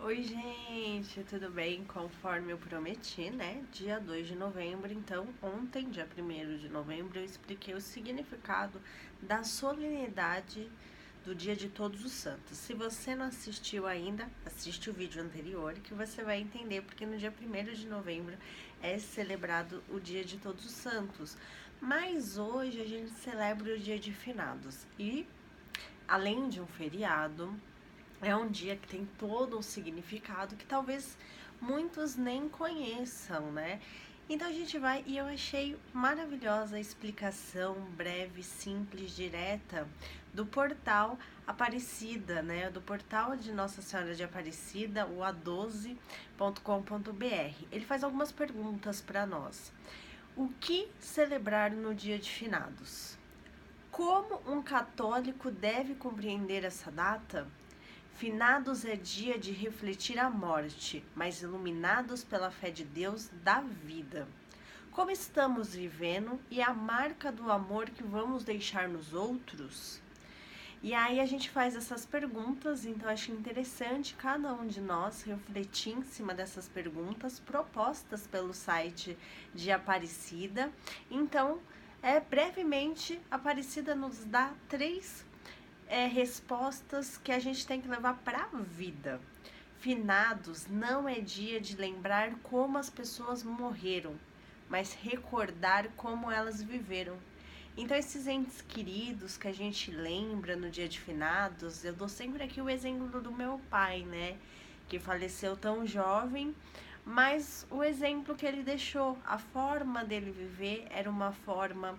Oi, gente, tudo bem? Conforme eu prometi, né? Dia 2 de novembro, então, ontem, dia 1º de novembro, eu expliquei o significado da solenidade do Dia de Todos os Santos. Se você não assistiu ainda, assiste o vídeo anterior que você vai entender porque no dia 1º de novembro é celebrado o Dia de Todos os Santos. Mas hoje a gente celebra o Dia de Finados e, além de um feriado, é um dia que tem todo um significado que talvez muitos nem conheçam, né? Então a gente vai e eu achei maravilhosa a explicação breve, simples, direta do portal Aparecida, né? Do portal de Nossa Senhora de Aparecida, o a12.com.br. Ele faz algumas perguntas para nós. O que celebrar no dia de finados? Como um católico deve compreender essa data? Finados é dia de refletir a morte, mas iluminados pela fé de Deus da vida. Como estamos vivendo e a marca do amor que vamos deixar nos outros? E aí a gente faz essas perguntas, então acho interessante cada um de nós refletir em cima dessas perguntas propostas pelo site de Aparecida. Então, brevemente, Aparecida nos dá três respostas que a gente tem que levar para a vida. Finados não é dia de lembrar como as pessoas morreram, mas recordar como elas viveram. Então, esses entes queridos que a gente lembra no dia de finados, eu dou sempre aqui o exemplo do meu pai, né? Que faleceu tão jovem, mas o exemplo que ele deixou, a forma dele viver era uma forma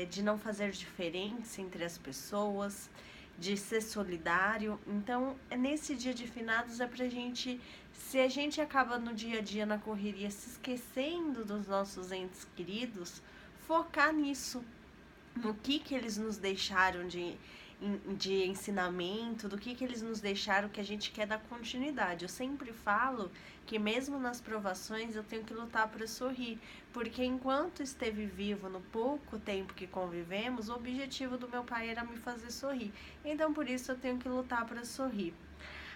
de não fazer diferença entre as pessoas, de ser solidário. Então, nesse dia de finados é pra gente, se a gente acaba no dia a dia na correria se esquecendo dos nossos entes queridos, focar nisso, no que eles nos deixaram de ensinamento, do que eles nos deixaram que a gente quer dar continuidade. Eu sempre falo que mesmo nas provações eu tenho que lutar para sorrir, porque enquanto esteve vivo no pouco tempo que convivemos, o objetivo do meu pai era me fazer sorrir. Então por isso eu tenho que lutar para sorrir.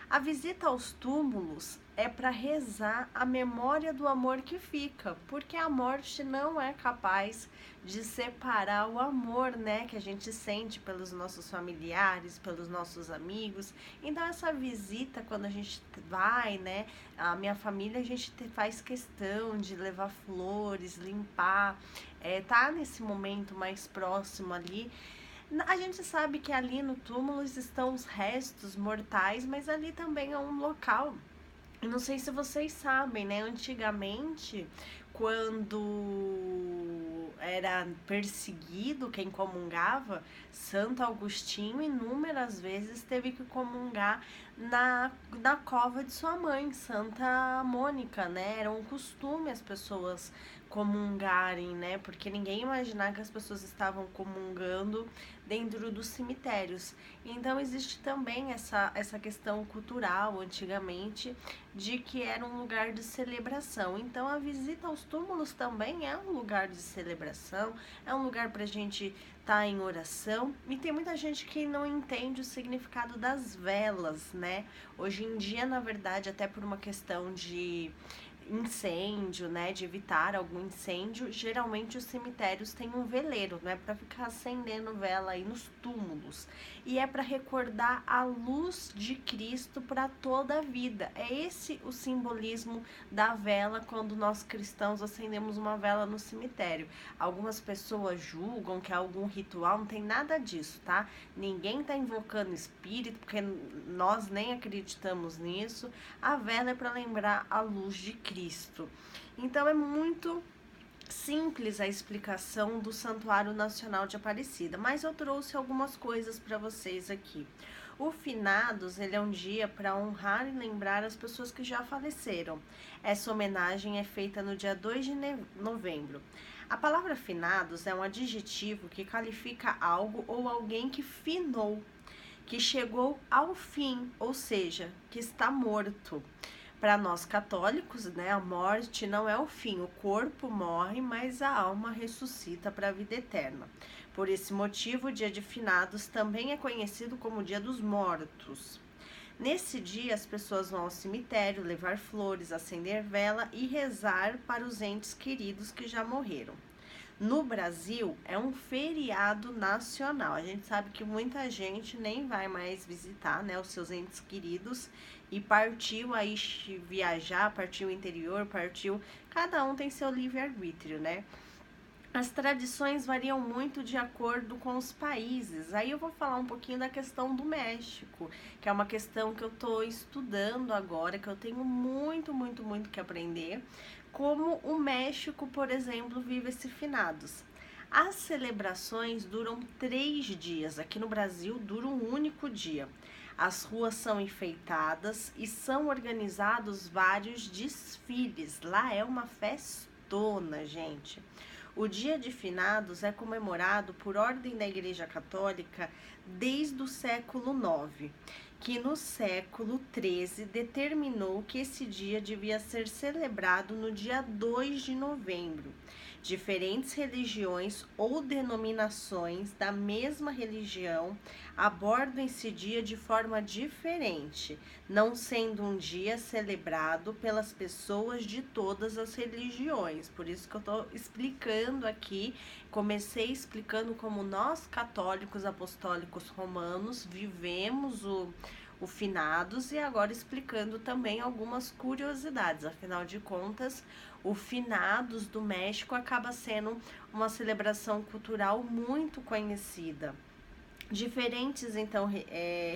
A visita aos túmulos é para rezar a memória do amor que fica, porque a morte não é capaz de separar o amor, né, que a gente sente pelos nossos familiares, pelos nossos amigos. Então essa visita, quando a gente vai, né, a minha família, a gente faz questão de levar flores, limpar, tá nesse momento mais próximo ali. A gente sabe que ali no túmulo estão os restos mortais, mas ali também é um local. Eu não sei se vocês sabem, né? Antigamente, quando era perseguido quem comungava, Santo Agostinho inúmeras vezes teve que comungar na cova de sua mãe, Santa Mônica, né? Era um costume as pessoas comungarem, né? Porque ninguém imaginava que as pessoas estavam comungando dentro dos cemitérios. Então existe também essa questão cultural antigamente de que era um lugar de celebração. Então a visita aos túmulos também é um lugar de celebração, é um lugar para a gente estar em oração. E tem muita gente que não entende o significado das velas, né? Hoje em dia, na verdade, até por uma questão de incêndio, né, de evitar algum incêndio, geralmente os cemitérios têm um veleiro, não é para ficar acendendo vela aí nos túmulos. E é para recordar a luz de Cristo para toda a vida. É esse o simbolismo da vela quando nós cristãos acendemos uma vela no cemitério. Algumas pessoas julgam que é algum ritual, não tem nada disso, tá? Ninguém tá invocando espírito, porque nós nem acreditamos nisso. A vela é para lembrar a luz de Cristo. Então é muito simples a explicação do Santuário Nacional de Aparecida, mas eu trouxe algumas coisas para vocês aqui. O Finados, ele é um dia para honrar e lembrar as pessoas que já faleceram. Essa homenagem é feita no dia 2 de novembro. A palavra finados é um adjetivo que qualifica algo ou alguém que finou, que chegou ao fim, ou seja, que está morto. Para nós católicos, né, a morte não é o fim, o corpo morre, mas a alma ressuscita para a vida eterna. Por esse motivo, o Dia de Finados também é conhecido como Dia dos Mortos. Nesse dia, as pessoas vão ao cemitério levar flores, acender vela e rezar para os entes queridos que já morreram. No Brasil, é um feriado nacional. A gente sabe que muita gente nem vai mais visitar, né, os seus entes queridos e partiu aí viajar, partiu interior, partiu. Cada um tem seu livre-arbítrio, né? As tradições variam muito de acordo com os países. Aí eu vou falar um pouquinho da questão do México, que é uma questão que eu estou estudando agora, que eu tenho muito que aprender. Como o México, por exemplo, vive esse finados. As celebrações duram 3 dias. Aqui no Brasil, dura um único dia. As ruas são enfeitadas e são organizados vários desfiles. Lá é uma festona, gente. O Dia de Finados é comemorado por ordem da Igreja Católica desde o século IX, que no século XIII determinou que esse dia devia ser celebrado no dia 2 de novembro. Diferentes religiões ou denominações da mesma religião abordam esse dia de forma diferente, não sendo um dia celebrado pelas pessoas de todas as religiões. Por isso que eu estou explicando aqui, comecei explicando como nós católicos apostólicos romanos vivemos o finados e agora explicando também algumas curiosidades. Afinal de contas, o finados do México acaba sendo uma celebração cultural muito conhecida. Diferentes, então,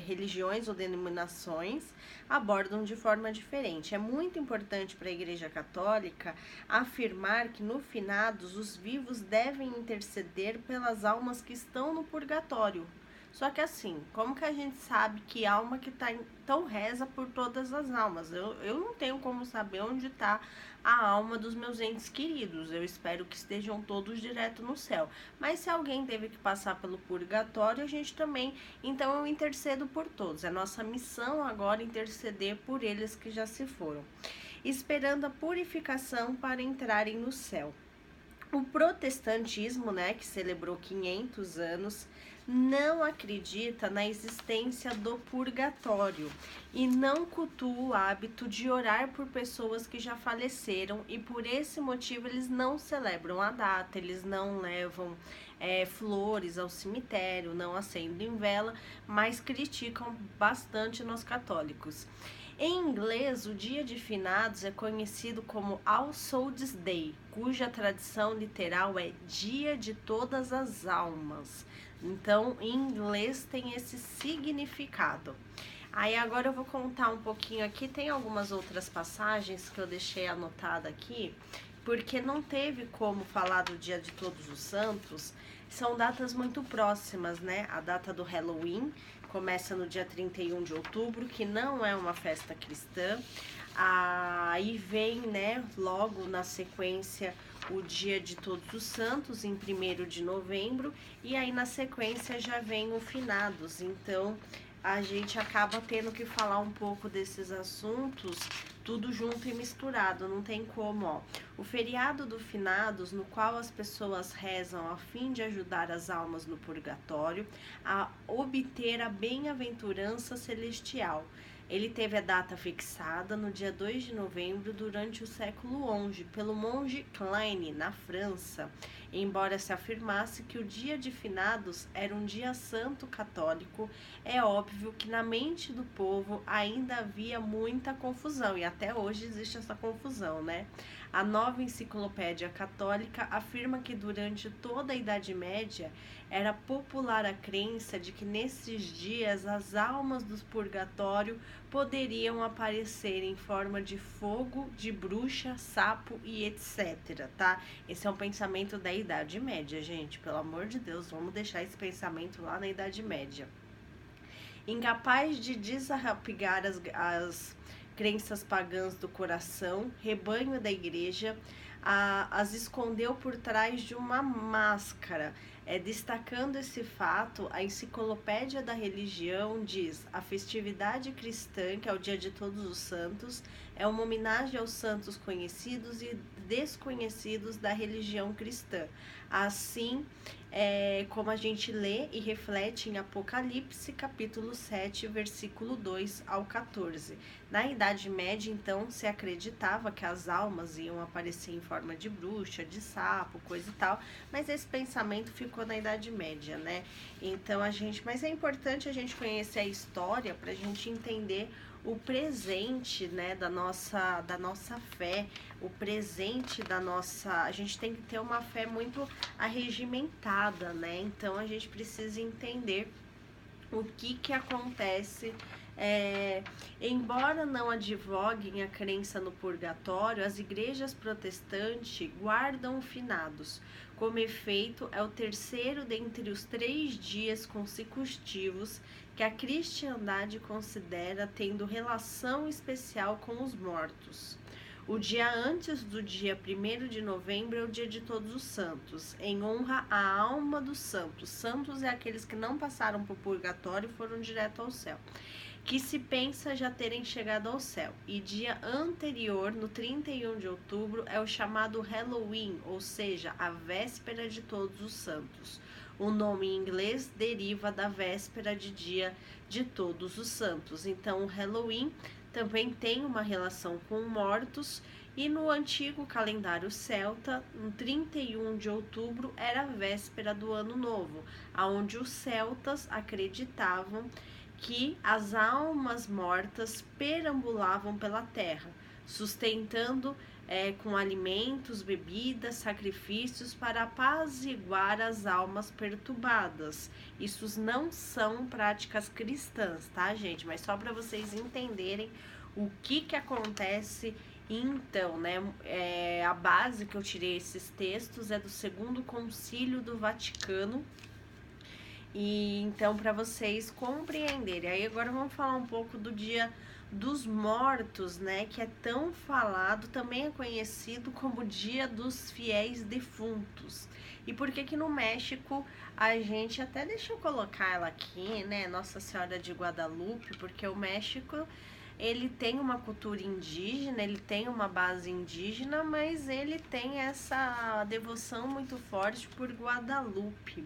religiões ou denominações abordam de forma diferente. É muito importante para a Igreja Católica afirmar que no finados os vivos devem interceder pelas almas que estão no purgatório. Só que assim, como que a gente sabe que alma que tá então reza por todas as almas? Eu não tenho como saber onde está a alma dos meus entes queridos. Eu espero que estejam todos direto no céu. Mas se alguém teve que passar pelo purgatório, a gente também, então eu intercedo por todos. É nossa missão agora interceder por eles que já se foram, esperando a purificação para entrarem no céu. O protestantismo, né, que celebrou 500 anos, não acredita na existência do purgatório e não cultua o hábito de orar por pessoas que já faleceram, e por esse motivo eles não celebram a data, eles não levam flores ao cemitério, não acendem vela, mas criticam bastante nós católicos. Em inglês, o dia de finados é conhecido como All Souls Day, cuja tradução literal é Dia de Todas as Almas. Então, em inglês tem esse significado. Aí agora eu vou contar um pouquinho aqui, tem algumas outras passagens que eu deixei anotada aqui, porque não teve como falar do Dia de Todos os Santos, são datas muito próximas, né? A data do Halloween começa no dia 31 de outubro, que não é uma festa cristã. Aí vem, né, logo na sequência, o Dia de Todos os Santos, em 1º de novembro, e aí na sequência já vem o Finados. Então, a gente acaba tendo que falar um pouco desses assuntos, tudo junto e misturado, não tem como, ó. O feriado do Finados, no qual as pessoas rezam a fim de ajudar as almas no purgatório a obter a bem-aventurança celestial. Ele teve a data fixada no dia 2 de novembro durante o século XI pelo monge Klein, na França, embora se afirmasse que o dia de finados era um dia santo católico. É óbvio que na mente do povo ainda havia muita confusão, e até hoje existe essa confusão, né? A Nova Enciclopédia Católica afirma que durante toda a Idade Média era popular a crença de que nesses dias as almas do purgatório poderiam aparecer em forma de fogo, de bruxa, sapo e etc, tá? Esse é um pensamento da Idade Média, gente, pelo amor de Deus, vamos deixar esse pensamento lá na Idade Média. Incapaz de desarraigar as crenças pagãs do coração, rebanho da igreja as escondeu por trás de uma máscara. Destacando esse fato, a Enciclopédia da Religião diz: a festividade cristã, que é o Dia de Todos os Santos, é uma homenagem aos santos conhecidos e desconhecidos da religião cristã. Assim, como a gente lê e reflete em Apocalipse, capítulo 7, versículo 2 ao 14. Na Idade Média, então, se acreditava que as almas iam aparecer em forma de bruxa, de sapo, coisa e tal, mas esse pensamento ficou na Idade Média, né? Então mas é importante a gente conhecer a história para a gente entender o presente, né, da nossa fé, o presente da nossa... A gente tem que ter uma fé muito arregimentada, né? Então a gente precisa entender o que acontece. Embora não advoguem a crença no purgatório, as igrejas protestantes guardam finados. Como efeito, é o terceiro dentre os 3 dias consecutivos que a cristandade considera tendo relação especial com os mortos. O dia antes do dia 1º de novembro é o dia de Todos os Santos, em honra à alma dos santos. Santos é aqueles que não passaram por purgatório e foram direto ao céu, que se pensa já terem chegado ao céu. E dia anterior, no 31 de outubro, é o chamado Halloween, ou seja, a véspera de Todos os Santos. O nome em inglês deriva da véspera de dia de Todos os Santos. Então, o Halloween também tem uma relação com mortos, e no antigo calendário celta, no 31 de outubro era a véspera do Ano Novo, onde os celtas acreditavam que as almas mortas perambulavam pela terra, sustentando com alimentos, bebidas, sacrifícios para apaziguar as almas perturbadas. Isso não são práticas cristãs, tá, gente? Mas só para vocês entenderem o que acontece. Então, né, a base que eu tirei esses textos é do Segundo Concílio do Vaticano. E então, para vocês compreenderem, aí agora vamos falar um pouco do Dia dos Mortos, né, que é tão falado, também é conhecido como Dia dos Fiéis Defuntos. E por que no México a gente, até deixa eu colocar ela aqui, né, Nossa Senhora de Guadalupe, porque o México, ele tem uma cultura indígena, ele tem uma base indígena, mas ele tem essa devoção muito forte por Guadalupe.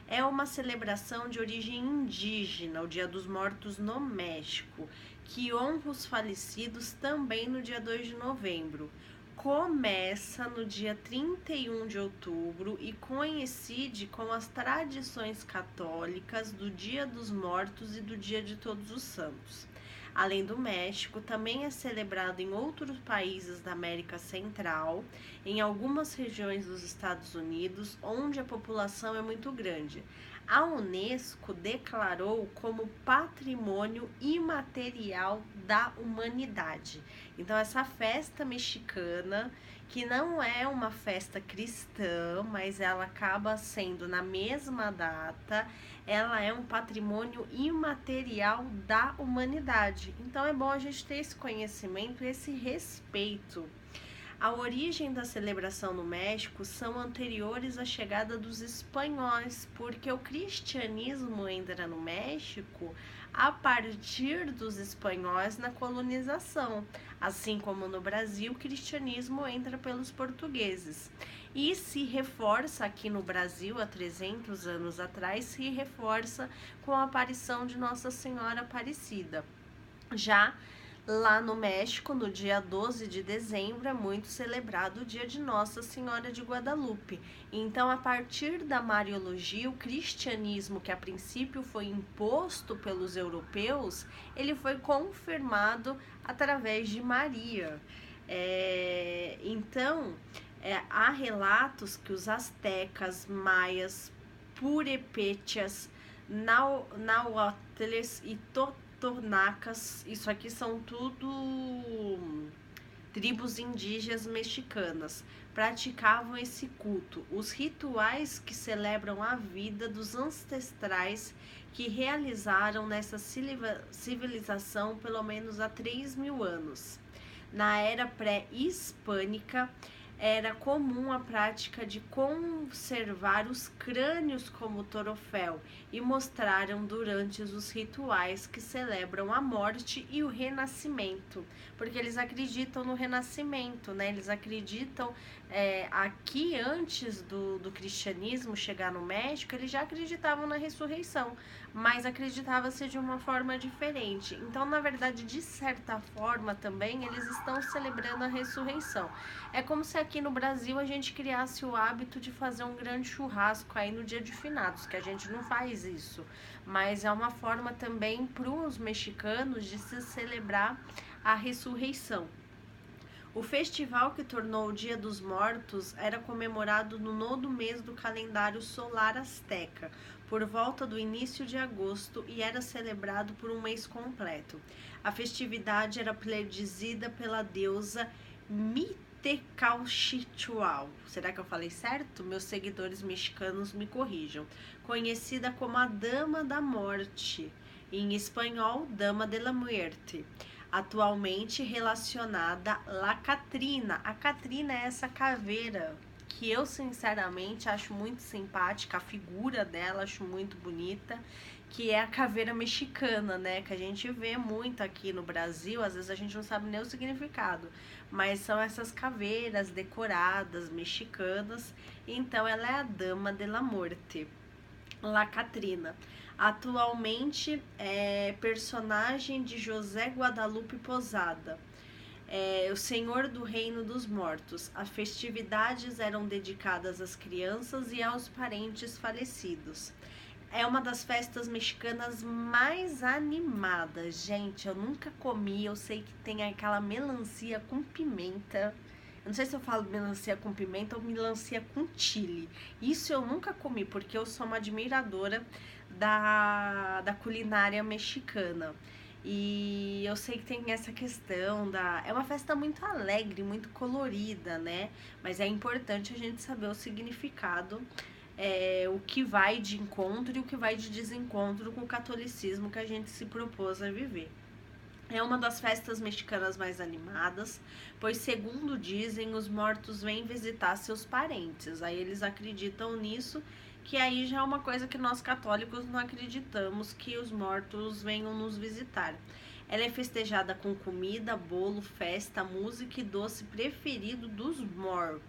É uma celebração de origem indígena, o Dia dos Mortos no México, que honra os falecidos também no dia 2 de novembro. Começa no dia 31 de outubro e coincide com as tradições católicas do Dia dos Mortos e do Dia de Todos os Santos. Além do México, também é celebrado em outros países da América Central, em algumas regiões dos Estados Unidos, onde a população é muito grande. A Unesco declarou como patrimônio imaterial da humanidade. Então, essa festa mexicana, que não é uma festa cristã, mas ela acaba sendo na mesma data, ela é um patrimônio imaterial da humanidade. Então é bom a gente ter esse conhecimento e esse respeito. A origem da celebração no México são anteriores à chegada dos espanhóis, porque o cristianismo entra no México a partir dos espanhóis na colonização, assim como no Brasil o cristianismo entra pelos portugueses. E se reforça aqui no Brasil, há 300 anos atrás, se reforça com a aparição de Nossa Senhora Aparecida. Já lá no México, no dia 12 de dezembro, é muito celebrado o dia de Nossa Senhora de Guadalupe. Então, a partir da Mariologia, o cristianismo, que a princípio foi imposto pelos europeus, ele foi confirmado através de Maria. Há relatos que os astecas, maias, purépechas, náhuatles e totonacas, isso aqui são tudo tribos indígenas mexicanas, praticavam esse culto. Os rituais que celebram a vida dos ancestrais que realizaram nessa civilização pelo menos há 3.000 anos. Na era pré-hispânica, era comum a prática de conservar os crânios como troféu e mostraram durante os rituais que celebram a morte e o renascimento, porque eles acreditam no renascimento, né? Eles acreditam aqui antes do cristianismo chegar no México, eles já acreditavam na ressurreição, mas acreditava-se de uma forma diferente. Então, na verdade, de certa forma também, eles estão celebrando a ressurreição. É como se aqui no Brasil a gente criasse o hábito de fazer um grande churrasco aí no dia de finados, que a gente não faz isso. Mas é uma forma também para os mexicanos de se celebrar a ressurreição. O festival que tornou o Dia dos Mortos era comemorado no nono mês do calendário solar azteca, por volta do início de agosto, e era celebrado por um mês completo. A festividade era predizida pela deusa Mitecalxichual. Será que eu falei certo? Meus seguidores mexicanos me corrijam. Conhecida como a Dama da Morte, em espanhol, Dama de la Muerte. Atualmente relacionada à La Catrina. A Catrina é essa caveira que eu sinceramente acho muito simpática, a figura dela acho muito bonita, que é a caveira mexicana, né? Que a gente vê muito aqui no Brasil, às vezes a gente não sabe nem o significado, mas são essas caveiras decoradas mexicanas. Então ela é a Dama de la Muerte, La Catrina. Atualmente é personagem de José Guadalupe Posada, o Senhor do Reino dos Mortos. As festividades eram dedicadas às crianças e aos parentes falecidos. É uma das festas mexicanas mais animadas. Gente, eu nunca comi, eu sei que tem aquela melancia com pimenta. Eu não sei se eu falo melancia com pimenta ou melancia com chile. Isso eu nunca comi, porque eu sou uma admiradora da culinária mexicana. E eu sei que tem essa questão é uma festa muito alegre, muito colorida, né? Mas é importante a gente saber o significado, o que vai de encontro e o que vai de desencontro com o catolicismo que a gente se propôs a viver. É uma das festas mexicanas mais animadas, pois, segundo dizem, os mortos vêm visitar seus parentes. Aí eles acreditam nisso, que aí já é uma coisa que nós católicos não acreditamos, que os mortos venham nos visitar. Ela é festejada com comida, bolo, festa, música e doce preferido dos mortos.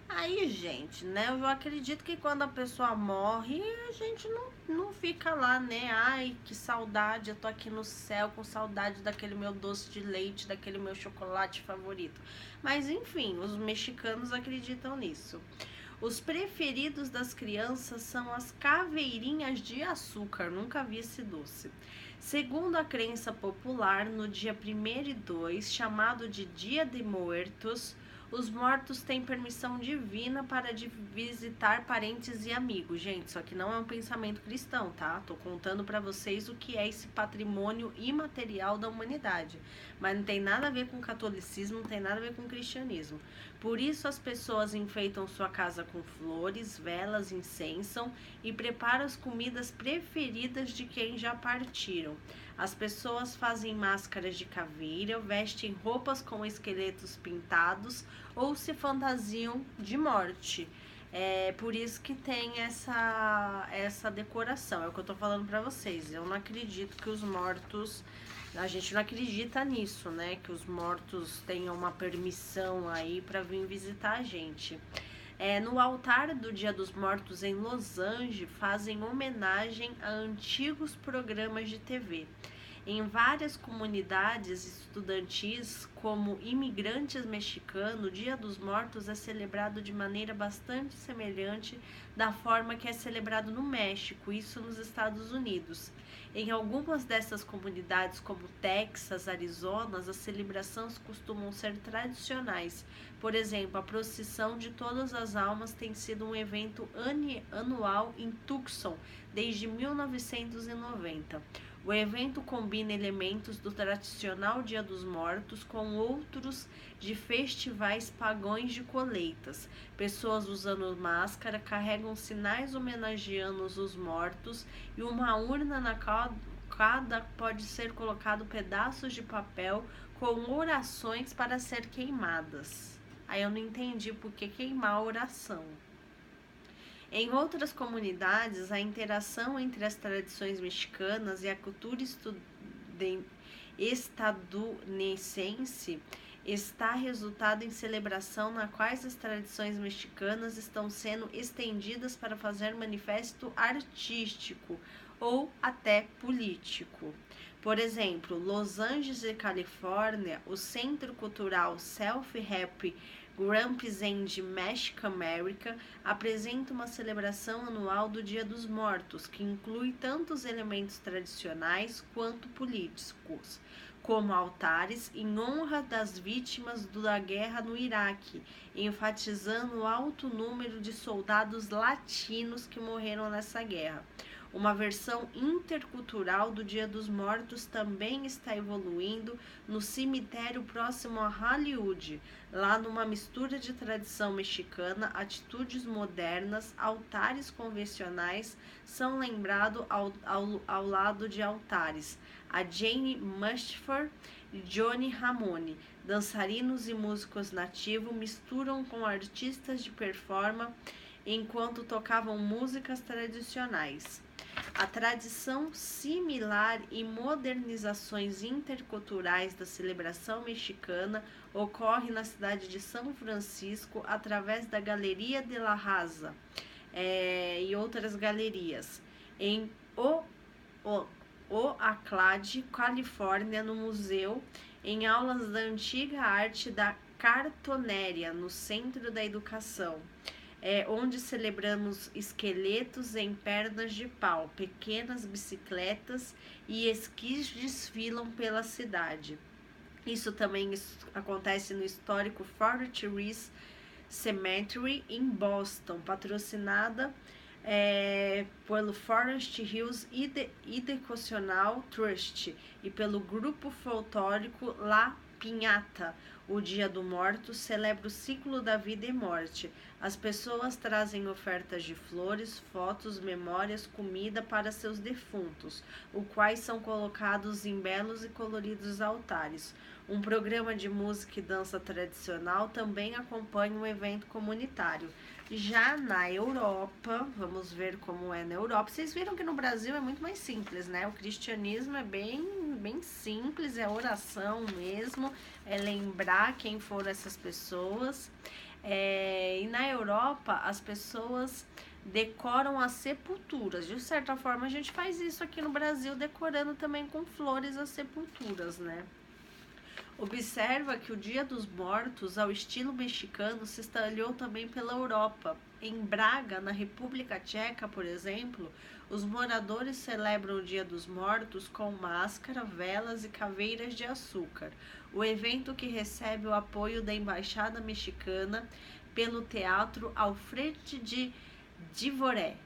Aí, gente, né, eu acredito que quando a pessoa morre, a gente não fica lá, né, ai, que saudade, eu tô aqui no céu com saudade daquele meu doce de leite, daquele meu chocolate favorito. Mas, enfim, os mexicanos acreditam nisso. Os preferidos das crianças são as caveirinhas de açúcar, nunca vi esse doce. Segundo a crença popular, no dia 1º e 2, chamado de Dia de Muertos, os mortos têm permissão divina para visitar parentes e amigos. Gente, isso aqui não é um pensamento cristão, tá? Tô contando para vocês o que é esse patrimônio imaterial da humanidade. Mas não tem nada a ver com catolicismo, não tem nada a ver com cristianismo. Por isso as pessoas enfeitam sua casa com flores, velas, incensam e preparam as comidas preferidas de quem já partiram. As pessoas fazem máscaras de caveira, vestem roupas com esqueletos pintados ou se fantasiam de morte. É por isso que tem essa decoração. É o que eu tô falando pra vocês. Eu não acredito que os mortos... A gente não acredita nisso, né? Que os mortos tenham uma permissão aí pra vir visitar a gente. No altar do Dia dos Mortos em Los Angeles, fazem homenagem a antigos programas de TV. Em várias comunidades estudantis, como imigrantes mexicanos, o Dia dos Mortos é celebrado de maneira bastante semelhante da forma que é celebrado no México, isso nos Estados Unidos. Em algumas dessas comunidades, como Texas, Arizona, as celebrações costumam ser tradicionais. Por exemplo, a procissão de todas as almas tem sido um evento anual em Tucson desde 1990. O evento combina elementos do tradicional Dia dos Mortos com outros de festivais pagãos de colheitas. Pessoas usando máscara carregam sinais homenageando os mortos e uma urna na cada pode ser colocado pedaços de papel com orações para ser queimadas. Aí eu não entendi por que queimar a oração. Em outras comunidades, a interação entre as tradições mexicanas e a cultura estadunidense está resultado em celebração na quais as tradições mexicanas estão sendo estendidas para fazer manifesto artístico ou até político. Por exemplo, Los Angeles, Califórnia, o Centro Cultural Self-Help Gramps and Mexican America apresenta uma celebração anual do Dia dos Mortos, que inclui tanto os elementos tradicionais quanto políticos, como altares em honra das vítimas da guerra no Iraque, enfatizando o alto número de soldados latinos que morreram nessa guerra. Uma versão intercultural do Dia dos Mortos também está evoluindo no cemitério próximo a Hollywood, lá numa mistura de tradição mexicana, atitudes modernas, altares convencionais são lembrados ao lado de altares. A Jane Mustard e Johnny Ramone, dançarinos e músicos nativos, misturam com artistas de performance enquanto tocavam músicas tradicionais. A tradição similar e modernizações interculturais da celebração mexicana ocorre na cidade de São Francisco através da Galeria de la Raza e outras galerias. Em Oakland, Califórnia, no museu, em aulas da antiga arte da cartonéria, no Centro da Educação. Onde celebramos esqueletos em pernas de pau, pequenas bicicletas e esquis desfilam pela cidade. Isso também acontece no histórico Forest Ridge Cemetery em Boston, patrocinada pelo Forest Hills Educational Trust e pelo grupo folclórico La Piñata. O Dia do Morto celebra o ciclo da vida e morte. As pessoas trazem ofertas de flores, fotos, memórias, comida para seus defuntos, os quais são colocados em belos e coloridos altares. Um programa de música e dança tradicional também acompanha o evento comunitário. Já na Europa, vamos ver como é na Europa. Vocês viram que no Brasil é muito mais simples, né? O cristianismo é bem simples, é oração mesmo, é lembrar quem foram essas pessoas. E na Europa, as pessoas decoram as sepulturas. De certa forma, a gente faz isso aqui no Brasil, decorando também com flores as sepulturas, né? Observa que o Dia dos Mortos, ao estilo mexicano, se espalhou também pela Europa. Em Braga, na República Tcheca, por exemplo, os moradores celebram o Dia dos Mortos com máscara, velas e caveiras de açúcar. O evento que recebe o apoio da Embaixada Mexicana pelo Teatro Alfred de Dvoré.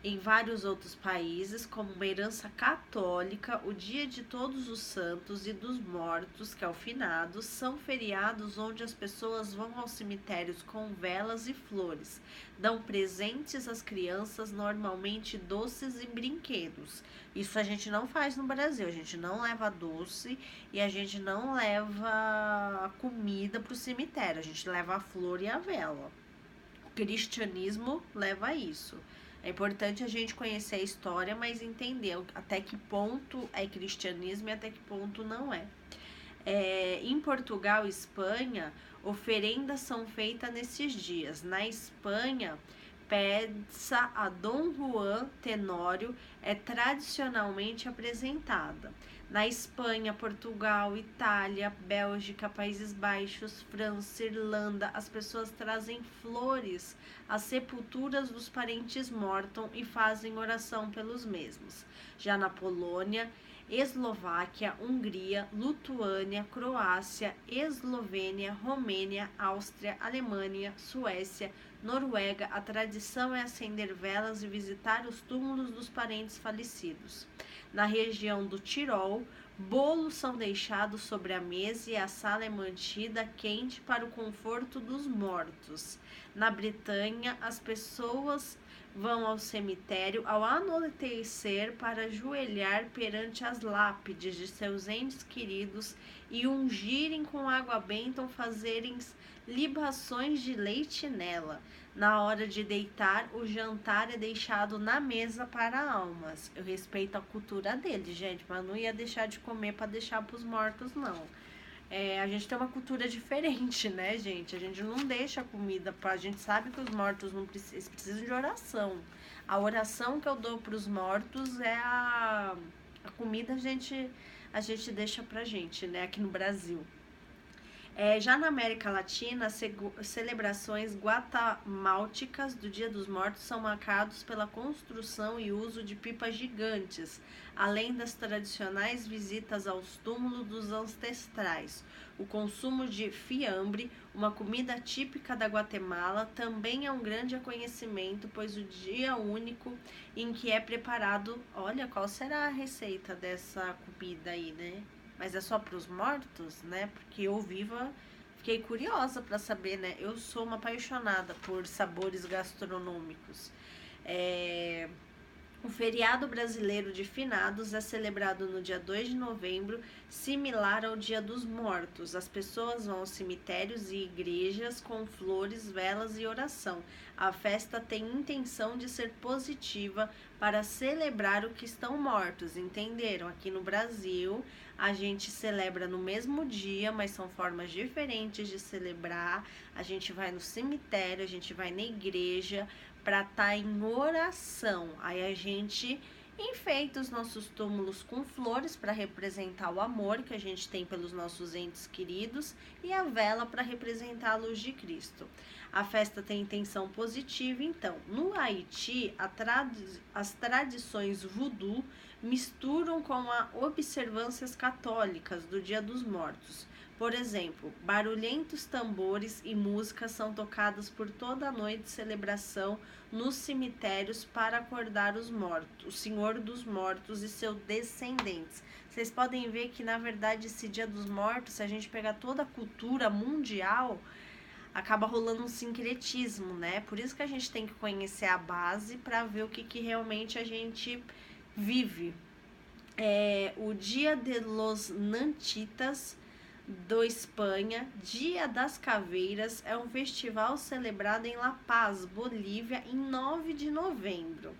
Em vários outros países, como uma herança católica, o Dia de Todos os Santos e dos Mortos, que é o finados, são feriados onde as pessoas vão aos cemitérios com velas e flores, dão presentes às crianças, normalmente doces e brinquedos. Isso a gente não faz no Brasil, a gente não leva doce e a gente não leva comida para o cemitério, a gente leva a flor e a vela. O cristianismo leva a isso. É importante a gente conhecer a história, mas entender até que ponto é cristianismo e até que ponto não é. Em Portugal e Espanha, oferendas são feitas nesses dias. Na Espanha, peça a Dom Juan Tenório é tradicionalmente apresentada. Na Espanha, Portugal, Itália, Bélgica, Países Baixos, França, Irlanda, as pessoas trazem flores às sepulturas dos parentes mortos e fazem oração pelos mesmos. Já na Polônia, Eslováquia, Hungria, Lituânia, Croácia, Eslovênia, Romênia, Áustria, Alemanha, Suécia, Noruega, a tradição é acender velas e visitar os túmulos dos parentes falecidos. Na região do Tirol, bolos são deixados sobre a mesa e a sala é mantida quente para o conforto dos mortos. Na Bretanha, as pessoas vão ao cemitério ao anoitecer para ajoelhar perante as lápides de seus entes queridos e ungirem com água benta ou fazerem libações de leite nela. Na hora de deitar, o jantar é deixado na mesa para almas. Eu respeito a cultura dele, gente, mas não ia deixar de comer para deixar para os mortos, não. A gente tem uma cultura diferente, né, gente? A gente não deixa comida a gente sabe que os mortos não precisam de oração. A oração que eu dou para os mortos é a comida a gente deixa pra gente, né, aqui no Brasil. Já na América Latina, as celebrações guatemaltecas do Dia dos Mortos são marcados pela construção e uso de pipas gigantes, além das tradicionais visitas aos túmulos dos ancestrais. O consumo de fiambre, uma comida típica da Guatemala, também é um grande conhecimento, pois o dia único em que é preparado... Olha, qual será a receita dessa comida aí, né? Mas é só para os mortos, né? Porque eu viva, fiquei curiosa para saber, né? Eu sou uma apaixonada por sabores gastronômicos. O feriado brasileiro de Finados é celebrado no dia 2 de novembro, similar ao Dia dos Mortos. As pessoas vão aos cemitérios e igrejas com flores, velas e oração. A festa tem intenção de ser positiva para celebrar o que estão mortos, entenderam? Aqui no Brasil, a gente celebra no mesmo dia, mas são formas diferentes de celebrar. A gente vai no cemitério, a gente vai na igreja para estar em oração. Aí a gente enfeita os nossos túmulos com flores para representar o amor que a gente tem pelos nossos entes queridos e a vela para representar a luz de Cristo. A festa tem intenção positiva, então. No Haiti, as tradições voodoo misturam com as observâncias católicas do Dia dos Mortos. Por exemplo, barulhentos tambores e músicas são tocados por toda a noite de celebração nos cemitérios para acordar os mortos, o Senhor dos Mortos e seus descendentes. Vocês podem ver que, na verdade, esse Dia dos Mortos, se a gente pegar toda a cultura mundial, acaba rolando um sincretismo, né? Por isso que a gente tem que conhecer a base para ver o que realmente a gente vive. O Dia de los Nantitas do Espanha, Dia das Caveiras, é um festival celebrado em La Paz, Bolívia, em 9 de novembro.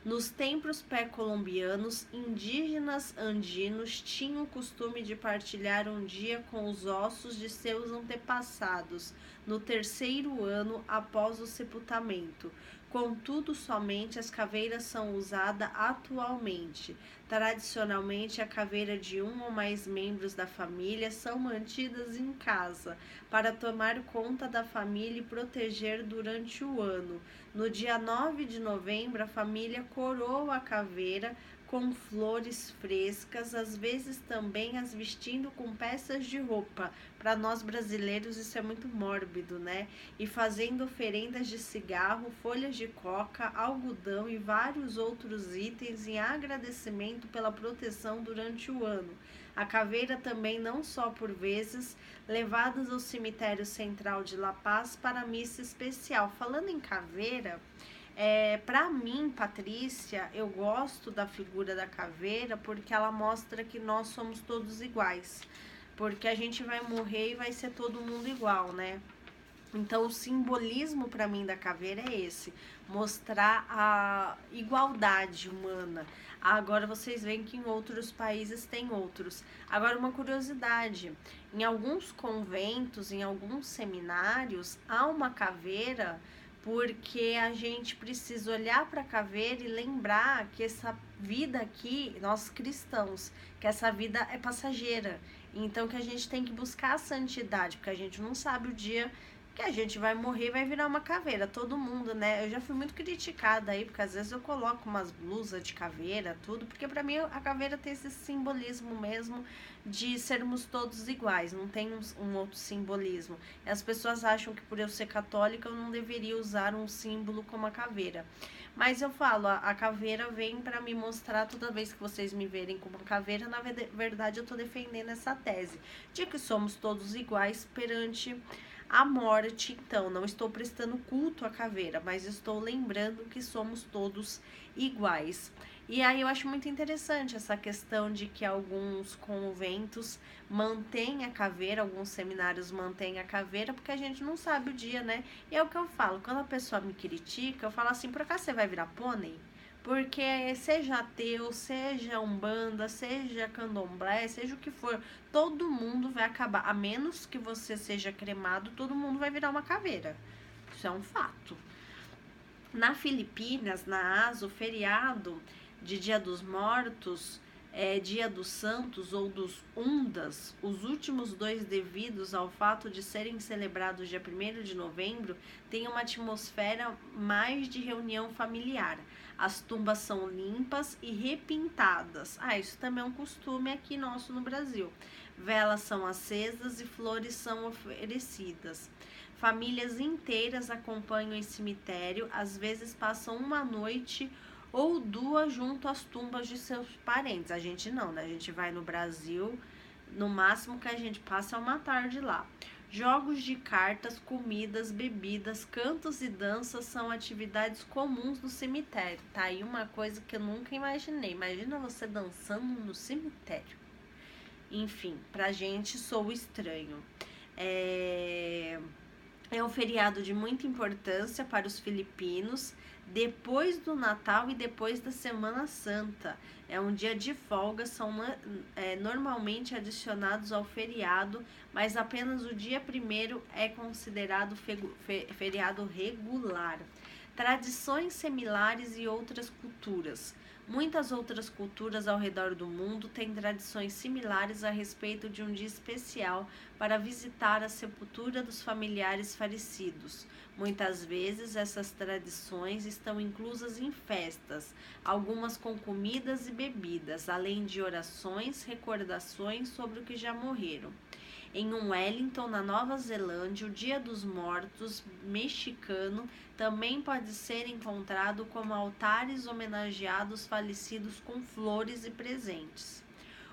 Nos templos pré-colombianos, indígenas andinos tinham o costume de partilhar um dia com os ossos de seus antepassados, no terceiro ano após o sepultamento. Contudo, somente as caveiras são usadas atualmente. Tradicionalmente, a caveira de um ou mais membros da família são mantidas em casa para tomar conta da família e proteger durante o ano. No dia 9 de novembro, a família coroa a caveira com flores frescas, às vezes também as vestindo com peças de roupa. Para nós brasileiros isso é muito mórbido, né? E fazendo oferendas de cigarro, folhas de coca, algodão e vários outros itens em agradecimento pela proteção durante o ano. A caveira também não só por vezes levadas ao cemitério central de La Paz para missa especial. Falando em caveira, para mim, Patrícia, eu gosto da figura da caveira porque ela mostra que nós somos todos iguais. Porque a gente vai morrer e vai ser todo mundo igual, né? Então, o simbolismo para mim da caveira é esse, mostrar a igualdade humana. Agora vocês veem que em outros países tem outros. Agora, uma curiosidade, em alguns conventos, em alguns seminários, há uma caveira porque a gente precisa olhar para a caveira e lembrar que essa vida aqui, nós cristãos, que essa vida é passageira. Então, que a gente tem que buscar a santidade, porque a gente não sabe o dia que a gente vai morrer e vai virar uma caveira, todo mundo, né? Eu já fui muito criticada aí, porque às vezes eu coloco umas blusas de caveira, tudo, porque pra mim a caveira tem esse simbolismo mesmo de sermos todos iguais, não tem um outro simbolismo. E as pessoas acham que por eu ser católica eu não deveria usar um símbolo como a caveira. Mas eu falo, a caveira vem para me mostrar, toda vez que vocês me verem como uma caveira, na verdade eu tô defendendo essa tese, de que somos todos iguais perante a morte. Então, não estou prestando culto à caveira, mas estou lembrando que somos todos iguais. E aí eu acho muito interessante essa questão de que alguns conventos mantêm a caveira, alguns seminários mantêm a caveira, porque a gente não sabe o dia, né? E é o que eu falo, quando a pessoa me critica, eu falo assim, por acaso você vai virar pônei? Porque seja ateu, seja umbanda, seja candomblé, seja o que for, todo mundo vai acabar, a menos que você seja cremado, todo mundo vai virar uma caveira. Isso é um fato. Na Filipinas, na Ásia, o feriado de Dia dos Mortos, Dia dos Santos ou dos Undas, os últimos dois devidos ao fato de serem celebrados dia 1º de novembro, tem uma atmosfera mais de reunião familiar. As tumbas são limpas e repintadas. Isso também é um costume aqui nosso no Brasil. Velas são acesas e flores são oferecidas. Famílias inteiras acompanham esse cemitério, às vezes passam uma noite ou duas junto às tumbas de seus parentes. A gente não, né? A gente vai no Brasil, no máximo que a gente passa é uma tarde lá. Jogos de cartas, comidas, bebidas, cantos e danças são atividades comuns no cemitério. Tá aí uma coisa que eu nunca imaginei. Imagina você dançando no cemitério. Enfim, pra gente sou estranho. É um feriado de muita importância para os filipinos, depois do Natal e depois da Semana Santa. É um dia de folga, são normalmente adicionados ao feriado, mas apenas o dia 1º é considerado feriado regular. Tradições similares e outras culturas. Muitas outras culturas ao redor do mundo têm tradições similares a respeito de um dia especial para visitar a sepultura dos familiares falecidos. Muitas vezes essas tradições estão inclusas em festas, algumas com comidas e bebidas, além de orações, recordações sobre o que já morreram. Em Wellington, na Nova Zelândia, o Dia dos Mortos mexicano também pode ser encontrado como altares homenageados falecidos com flores e presentes.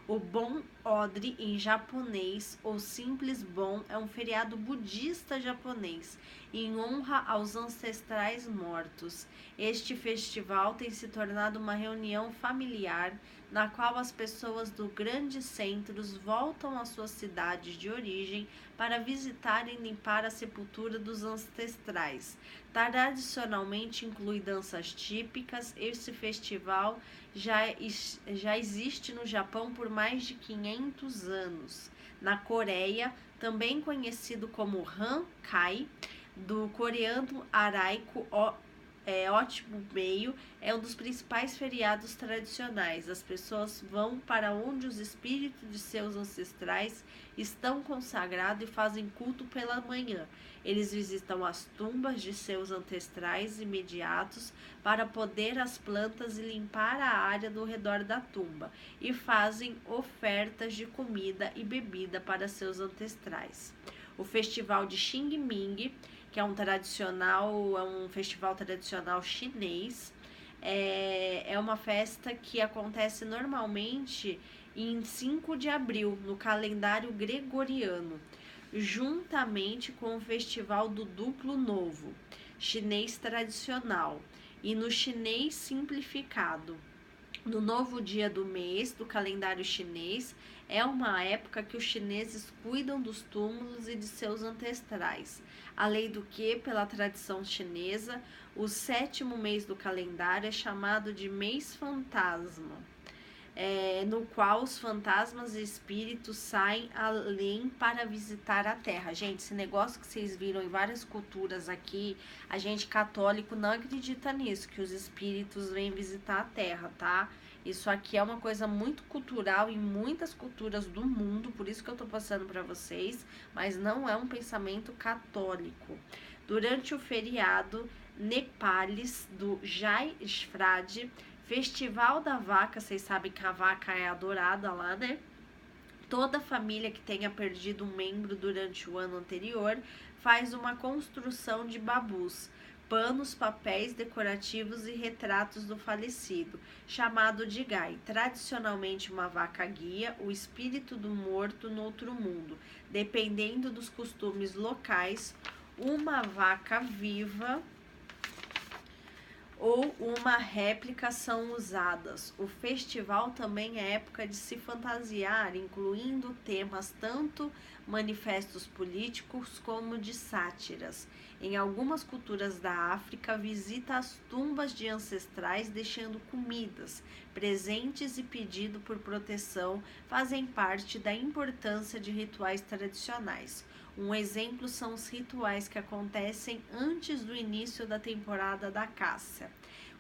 O Bon Odri em japonês, ou simples Bon, é um feriado budista japonês em honra aos ancestrais mortos. Este festival tem se tornado uma reunião familiar na qual as pessoas dos grandes centros voltam às suas cidades de origem para visitar e limpar a sepultura dos ancestrais. Tradicionalmente inclui danças típicas. Este festival já existe no Japão por mais de 500 anos. Na Coreia, também conhecido como Hankai, do coreano araico ótimo meio, é um dos principais feriados tradicionais. As pessoas vão para onde os espíritos de seus ancestrais estão consagrados e fazem culto pela manhã. Eles visitam as tumbas de seus ancestrais imediatos para poder as plantas e limpar a área do redor da tumba, e fazem ofertas de comida e bebida para seus ancestrais. O festival de Qingming, que é um festival tradicional chinês, é uma festa que acontece normalmente em 5 de abril, no calendário gregoriano, juntamente com o festival do Duplo Novo, chinês tradicional, e no chinês simplificado. No novo dia do mês do calendário chinês, é uma época que os chineses cuidam dos túmulos e de seus ancestrais. Além do que, pela tradição chinesa, o 7º mês do calendário é chamado de mês fantasma, no qual os fantasmas e espíritos saem além para visitar a terra. Gente, esse negócio que vocês viram em várias culturas aqui, a gente católico não acredita nisso, que os espíritos vêm visitar a terra, tá? Isso aqui é uma coisa muito cultural em muitas culturas do mundo, por isso que eu tô passando para vocês, mas não é um pensamento católico. Durante o feriado Nepalis do Jai Shrad, Festival da Vaca, vocês sabem que a vaca é adorada lá, né? Toda família que tenha perdido um membro durante o ano anterior faz uma construção de babus, panos, papéis decorativos e retratos do falecido, chamado de gai, tradicionalmente uma vaca guia, o espírito do morto no outro mundo, dependendo dos costumes locais, uma vaca viva ou uma réplica são usadas. O festival também é época de se fantasiar, incluindo temas tanto manifestos políticos como de sátiras. Em algumas culturas da África, visita as tumbas de ancestrais deixando comidas, presentes e pedido por proteção fazem parte da importância de rituais tradicionais. Um exemplo são os rituais que acontecem antes do início da temporada da caça.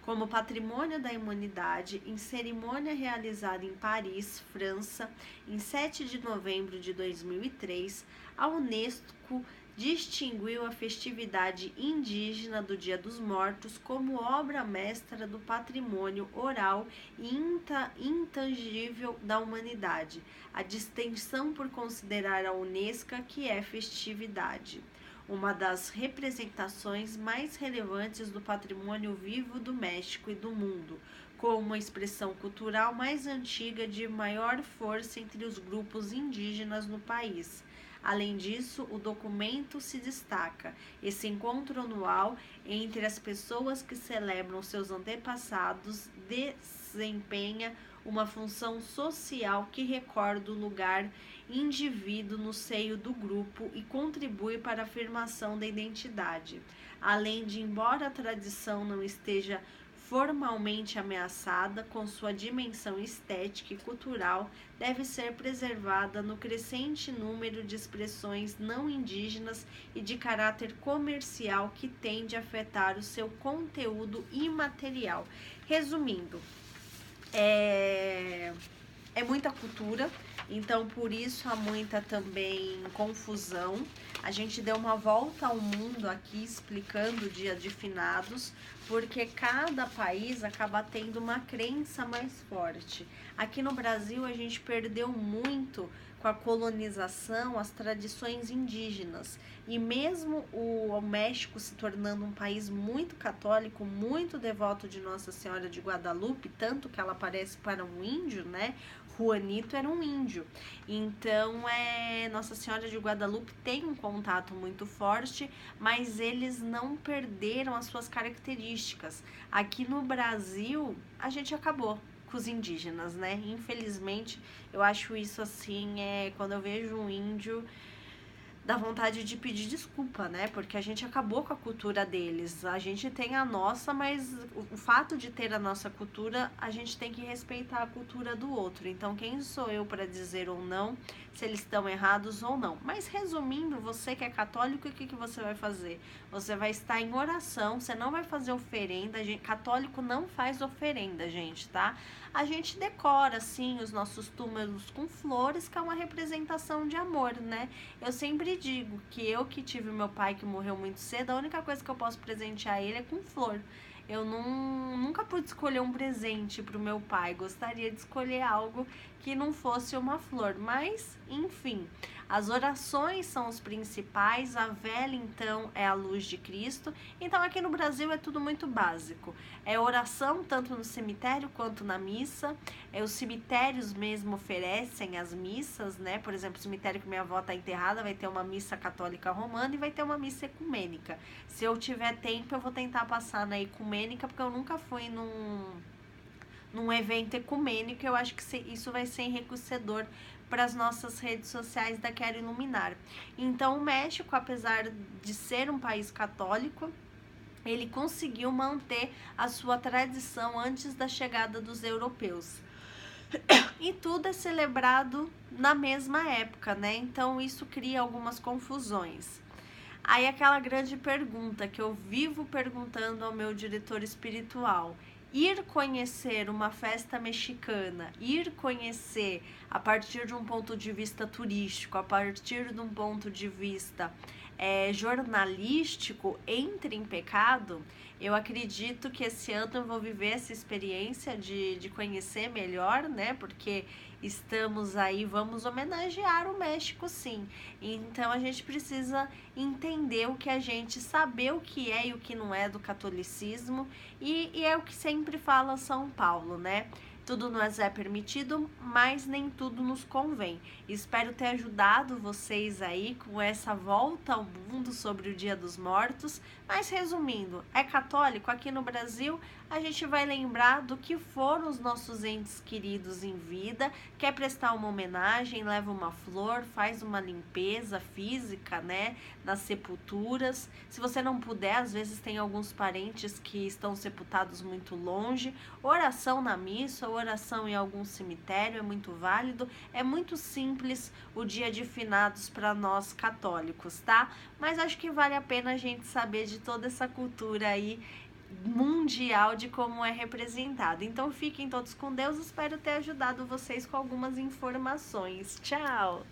Como patrimônio da humanidade, em cerimônia realizada em Paris, França, em 7 de novembro de 2003, a Unesco distinguiu a festividade indígena do Dia dos Mortos como obra mestra do patrimônio oral e intangível da humanidade, a distinção por considerar a Unesco que é festividade, uma das representações mais relevantes do patrimônio vivo do México e do mundo, com uma expressão cultural mais antiga de maior força entre os grupos indígenas no país. Além disso, o documento se destaca. Esse encontro anual entre as pessoas que celebram seus antepassados desempenha uma função social que recorda o lugar indivíduo no seio do grupo e contribui para a afirmação da identidade. Além de, embora a tradição não esteja formalmente ameaçada, com sua dimensão estética e cultural, deve ser preservada no crescente número de expressões não indígenas e de caráter comercial que tende a afetar o seu conteúdo imaterial. Resumindo, é muita cultura, então por isso há muita também confusão. A gente deu uma volta ao mundo aqui explicando o Dia de Finados, porque cada país acaba tendo uma crença mais forte. Aqui no Brasil a gente perdeu muito com a colonização as tradições indígenas, e mesmo o México se tornando um país muito católico, muito devoto de Nossa Senhora de Guadalupe, tanto que ela aparece para um índio, né? Juanito era um índio. Então, Nossa Senhora de Guadalupe tem um contato muito forte, mas eles não perderam as suas características. Aqui no Brasil, a gente acabou com os indígenas, né? Infelizmente, eu acho isso assim, quando eu vejo um índio, dá vontade de pedir desculpa, né? Porque a gente acabou com a cultura deles. A gente tem a nossa, mas o fato de ter a nossa cultura, a gente tem que respeitar a cultura do outro. Então, quem sou eu para dizer ou não se eles estão errados ou não? Mas resumindo, você que é católico, o que você vai fazer? Você vai estar em oração, você não vai fazer oferenda. Católico não faz oferenda, gente, tá? A gente decora, assim, os nossos túmulos com flores, que é uma representação de amor, né? Eu sempre digo que eu que tive meu pai que morreu muito cedo, a única coisa que eu posso presentear ele é com flor. Eu nunca pude escolher um presente para o meu pai, gostaria de escolher algo que não fosse uma flor, mas enfim, as orações são os principais, a vela então é a luz de Cristo. Então aqui no Brasil é tudo muito básico, é oração tanto no cemitério quanto na missa, os cemitérios mesmo oferecem as missas, né? Por exemplo, o cemitério que minha avó está enterrada vai ter uma missa católica romana e vai ter uma missa ecumênica. Se eu tiver tempo eu vou tentar passar na ecumênica, porque eu nunca fui num evento ecumênico. Eu acho que isso vai ser enriquecedor para as nossas redes sociais da Quero Iluminar. Então, o México, apesar de ser um país católico, ele conseguiu manter a sua tradição antes da chegada dos europeus. E tudo é celebrado na mesma época, né? Então, isso cria algumas confusões. Aí, aquela grande pergunta que eu vivo perguntando ao meu diretor espiritual: ir conhecer uma festa mexicana, ir conhecer a partir de um ponto de vista turístico, a partir de um ponto de vista jornalístico, entra em pecado? Eu acredito que esse ano eu vou viver essa experiência de conhecer melhor, né? Porque estamos aí, vamos homenagear o México, sim. Então a gente precisa entender o que a gente, saber o que é e o que não é do catolicismo, e é o que sempre fala São Paulo, né? Tudo nos é permitido, mas nem tudo nos convém. Espero ter ajudado vocês aí com essa volta ao mundo sobre o Dia dos Mortos. Mas resumindo, é católico? Aqui no Brasil a gente vai lembrar do que foram os nossos entes queridos em vida, quer prestar uma homenagem, leva uma flor, faz uma limpeza física, né, nas sepulturas. Se você não puder, às vezes tem alguns parentes que estão sepultados muito longe, oração na missa, oração em algum cemitério é muito válido. É muito simples o Dia de Finados para nós católicos, tá? Mas acho que vale a pena a gente saber de toda essa cultura aí mundial de como é representado. Então fiquem todos com Deus, espero ter ajudado vocês com algumas informações. Tchau!